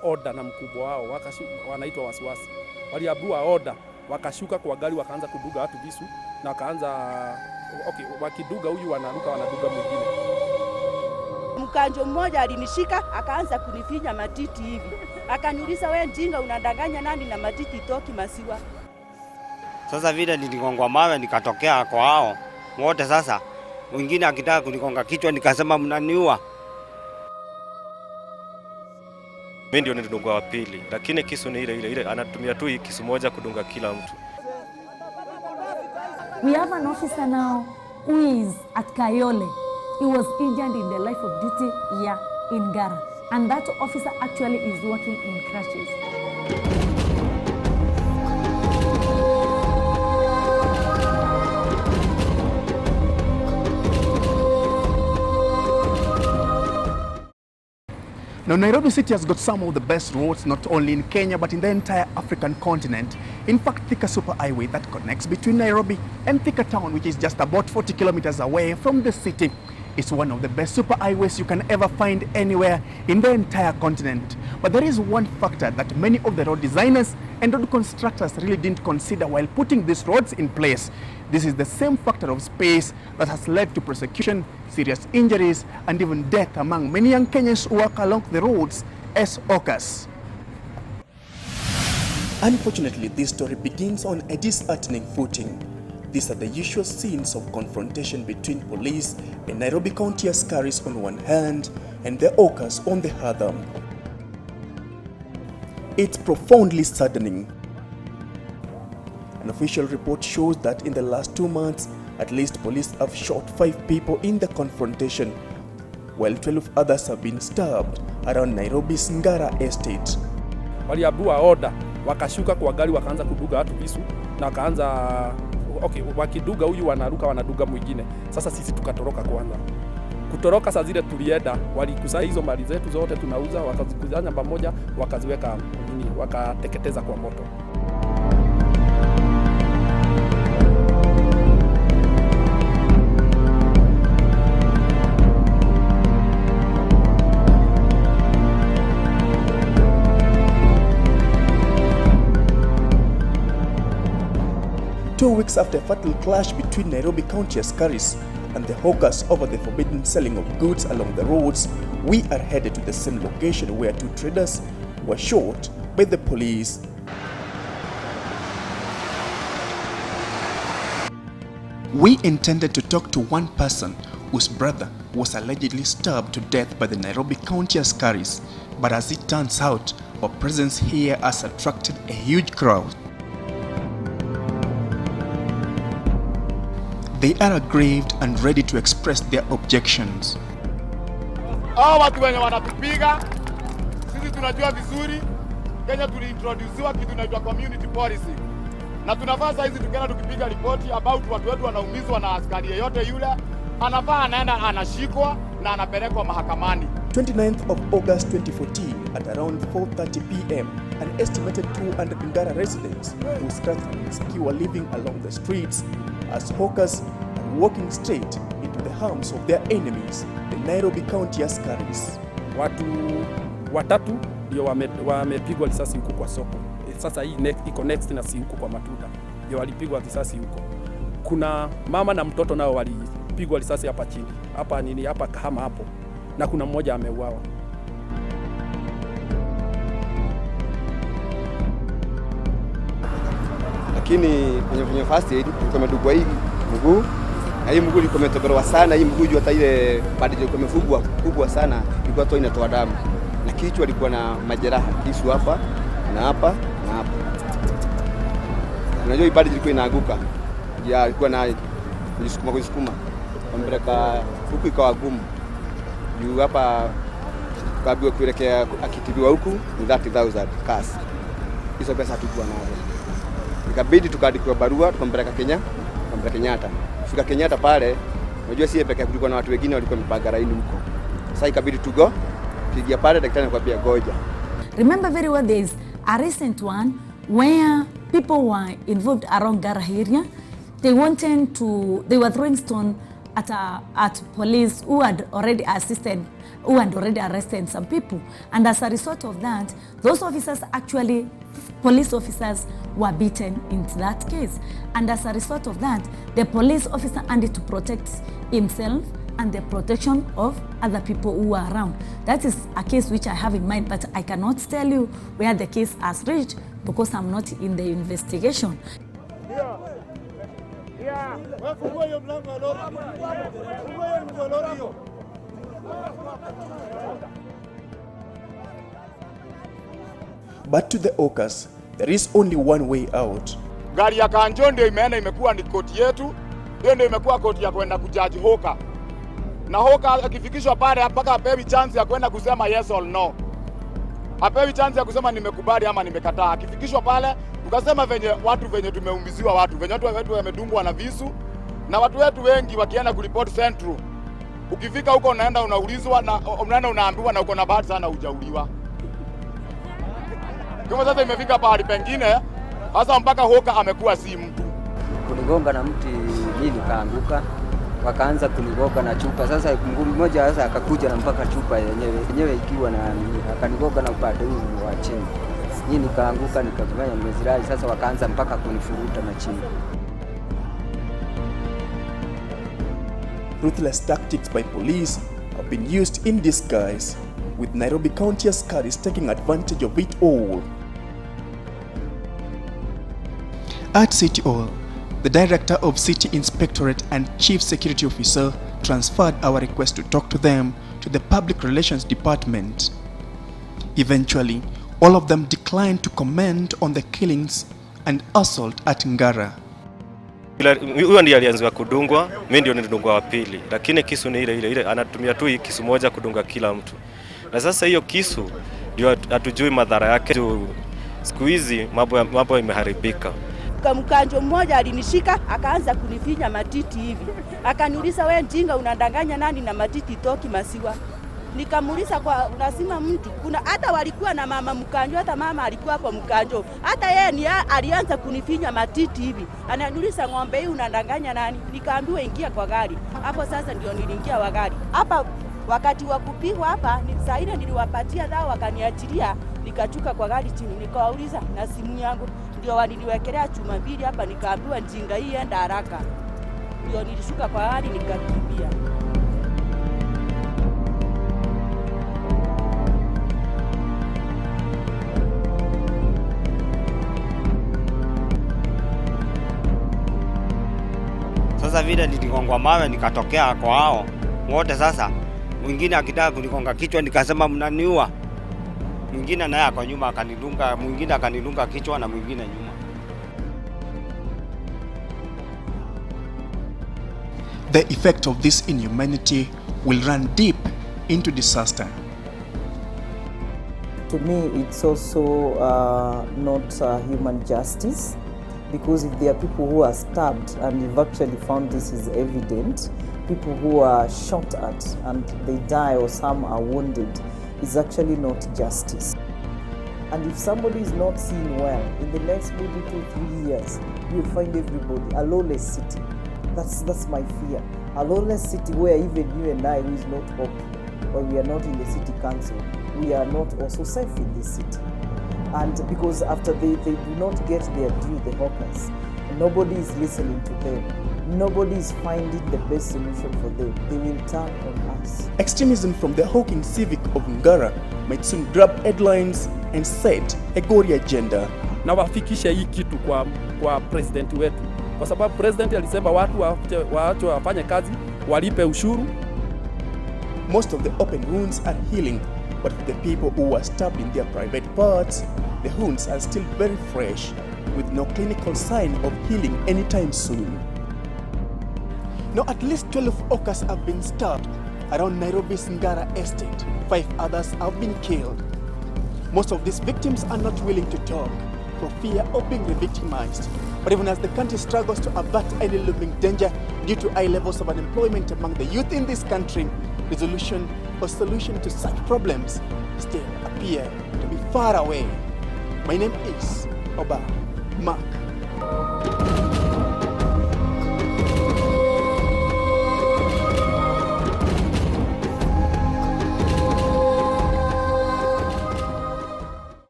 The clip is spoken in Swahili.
order na mkubwa wao, wanaitwa wasiwasi. Waliambiwa order, wakashuka kwa gari wakaanza kuduga watu visu na wakaanza wakiduga huyu wanaruka wanaduga mwingine. Mkanjo mmoja alinishika akaanza kunifinya matiti hivi. Akaniuliza, wewe njinga unadanganya nani na matiti toki masiwa? Sasa vile niligongwa mawe nikatokea kwa hao wote. Sasa wengine akitaka kunigonga kichwa nikasema mnaniua. Mimi ndio nilidungwa wa pili, lakini kisu ni ile anatumia tu hii kisu moja kudunga kila mtu. We have an officer now who is at Kayole. He was injured in the life of duty here in Ngara, and that officer actually is working in crashes. Now, Nairobi City has got some of the best roads, not only in Kenya, but in the entire African continent. In fact, Thika Superhighway that connects between Nairobi and Thika Town, which is just about 40 kilometers away from the city, is one of the best superhighways you can ever find anywhere in the entire continent. But there is one factor that many of the road designers and road constructors really didn't consider while putting these roads in place. This is the same factor of space that has led to prosecution, serious injuries, and even death among many young Kenyans who walk along the roads as hawkers. Unfortunately, this story begins on a disheartening footing. These are the usual scenes of confrontation between police and Nairobi County Askaris on one hand and the hawkers on the other. It's profoundly saddening. An official report shows that in the last 2 months, at least police have shot 5 people in the confrontation, while 12 others have been stabbed around Nairobi's Ngara Estate. Waliambiwa order, wakashuka kwa gari wakaanza kuduga watu visu na wakaanza wakiduga huyu wanaruka wanaduga mwingine. Sasa sisi tukatoroka kwanza. Kutoroka saa zile tulienda, walikusanya hizo mali zetu zote tunauza, wakazikusanya pamoja, wakaziweka wakateketeza kwa moto. Two weeks after a fatal clash between Nairobi County Askaris and the hawkers over the forbidden selling of goods along the roads, we are headed to the same location where 2 traders were shot by the police. We intended to talk to one person whose brother was allegedly stabbed to death by the Nairobi County Askaris, but as it turns out, our presence here has attracted a huge crowd. They are aggrieved and ready to express their objections. Hao watu wenye wanatupiga, sisi tunajua vizuri, Kenya tuliintroducewa kitu inaitwa community policy. Na tunafaa sasa hizi tukienda tukipiga ripoti about watu wetu wanaumizwa na askari yeyote yule, anafaa anaenda anashikwa na anapelekwa mahakamani. 29th of August 2014 at around 4:30 p.m. an estimated 200 Ngara residents who struggled insecure living along the streets as hawkers are walking straight into the arms of their enemies, the Nairobi County Askaries. Watu watatu ndio wamepigwa risasi huko kwa soko. Sasa hii iko next na si huko kwa matunda. Ndio walipigwa risasi huko. Kuna mama na mtoto nao walipigwa risasi hapa chini. Hapa kama hapo. Na kuna mmoja ameuawa. Lakini kwenye first aid tukamedugwa hii mguu, na hii mguu ilikuwa imetobolewa sana. Hii mguu hata ile bado ilikuwa imefungwa kubwa sana, ilikuwa tu inatoa damu, na kichwa ilikuwa na majeraha, kisu hapa na hapa na hapa. Unajua hii bado ilikuwa inaanguka, ya ilikuwa na kujisukuma kumpeleka huku, ikawa gumu juu hapa kabiwa kuelekea akitibiwa huku ni 30,000 cash. Hizo pesa tulikuwa nazo. Ikabidi tukaandikiwa barua tukampeleka Kenyatta. Fika Kenyatta pale, unajua si pekee kulikuwa na watu wengine walikuwa wamepanga laini huko. Sasa ikabidi pigia pale, daktari anakuambia goja. Remember very well, there is a recent one where people were involved around Ngara area. They were throwing stone at police who had already arrested some people. And as a result of that, those officers actually, police officers, were beaten into that case. And as a result of that, the police officer had to protect himself and the protection of other people who are around. That is a case which I have in mind, but I cannot tell you where the case has reached because I'm not in the investigation. But to the Okas, there is only one way out. Gari ya Kanjo ndio imeenda imekuwa ni koti yetu. Hiyo ndio imekuwa koti ya kwenda kujaji Hoka. Na Hoka akifikishwa pale mpaka apewi chance ya kwenda kusema yes or no. Apewi chance ya kusema nimekubali ama nimekataa. Akifikishwa pale tukasema venye tumeumiziwa watu. Venye watu wetu wamedungwa na visu. Na watu wetu wengi wakienda kuripoti Central. Ukifika huko unaenda unaulizwa na unaenda unaambiwa na uko na bahati sana hujauliwa. Kama sasa imefika pahali pengine, sasa mpaka Hoka amekuwa si mtu. Kunigonga na mti mimi nikaanguka, wakaanza kunigonga na chupa. Sasa mguu mmoja sasa akakuja na mpaka chupa yenyewe ikiwa na akanigonga na upande huu wa chini. Mimi nikaanguka nikajifanya nimezirai, sasa wakaanza mpaka kunifuruta na chini. Ruthless tactics by police have been used in disguise, with Nairobi County Askaris taking advantage of it all. At City Hall, the Director of City Inspectorate and Chief Security Officer transferred our request to talk to them to the Public Relations Department. Eventually, all of them declined to comment on the killings and assault at Ngara. Huyo ndiye alianza kudungwa, mimi ndio nilidungwa wa pili, lakini kisu ni ile anatumia tu hii kisu moja kudunga kila mtu. Na sasa hiyo kisu ndio hatujui madhara yake. Siku hizi mambo imeharibika. Mkanjo mmoja alinishika akaanza kunifinya matiti hivi. Akaniuliza wewe njinga unadanganya nani na matiti toki masiwa. Nikamuuliza kwa unasema mtu kuna hata walikuwa na mama Mkanjo, hata mama alikuwa hapo Mkanjo. Hata yeye ni alianza kunifinya matiti hivi. Ananiuliza ng'ombe hii unadanganya nani? Nikaambiwa ingia kwa gari. Hapo sasa ndio niliingia wa gari. Hapa wakati wa kupigwa hapa ni saa ile niliwapatia dawa wakaniachilia, nikachuka kwa gari chini nikawauliza na simu yangu ndio waliniwekelea chuma mbili hapa, nikaambiwa njinga hii enda haraka. Ndio nilishuka kwa gari nikakimbia. Sasa vile niligongwa mawe nikatokea kwa hao wote. Sasa mwingine akitaka kunigonga kichwa nikasema mnaniua. Mwingine naye kwa nyuma akanidunga, mwingine akanidunga kichwa na mwingine nyuma. The effect of this inhumanity will run deep into disaster. To me, it's also not human justice, because if there are people who are stabbed, and we've actually found this is evident, people who are shot at and they die or some are wounded, is actually not justice. And if somebody is not seen well, in the next maybe 2-3 years, you'll find everybody a lawless city. That's my fear. A lawless city where even you and I, who is not open, or we are not in the city council, we are not also safe in this city. And because after they do not get their due, the hawkers, nobody is listening to them. Nobody is finding the best solution for them. They will turn on us. Extremism from the hawking civic of Ngara might soon grab headlines and set a gory agenda. Na wafikishe hii kitu kwa president wetu, kwa sababu president alisema watu waache wafanye kazi, walipe ushuru. Most of the open wounds are healing, but for the people who were stabbed in their private parts, the wounds are still very fresh, with no clinical sign of healing anytime soon. Now, at least 12 Okas have been stabbed around Nairobi's Ngara Estate. 5 others have been killed. Most of these victims are not willing to talk for fear of being re-victimized. But even as the country struggles to avert any looming danger due to high levels of unemployment among the youth in this country, resolution or solution to such problems still appear to be far away. My name is Oba Mark.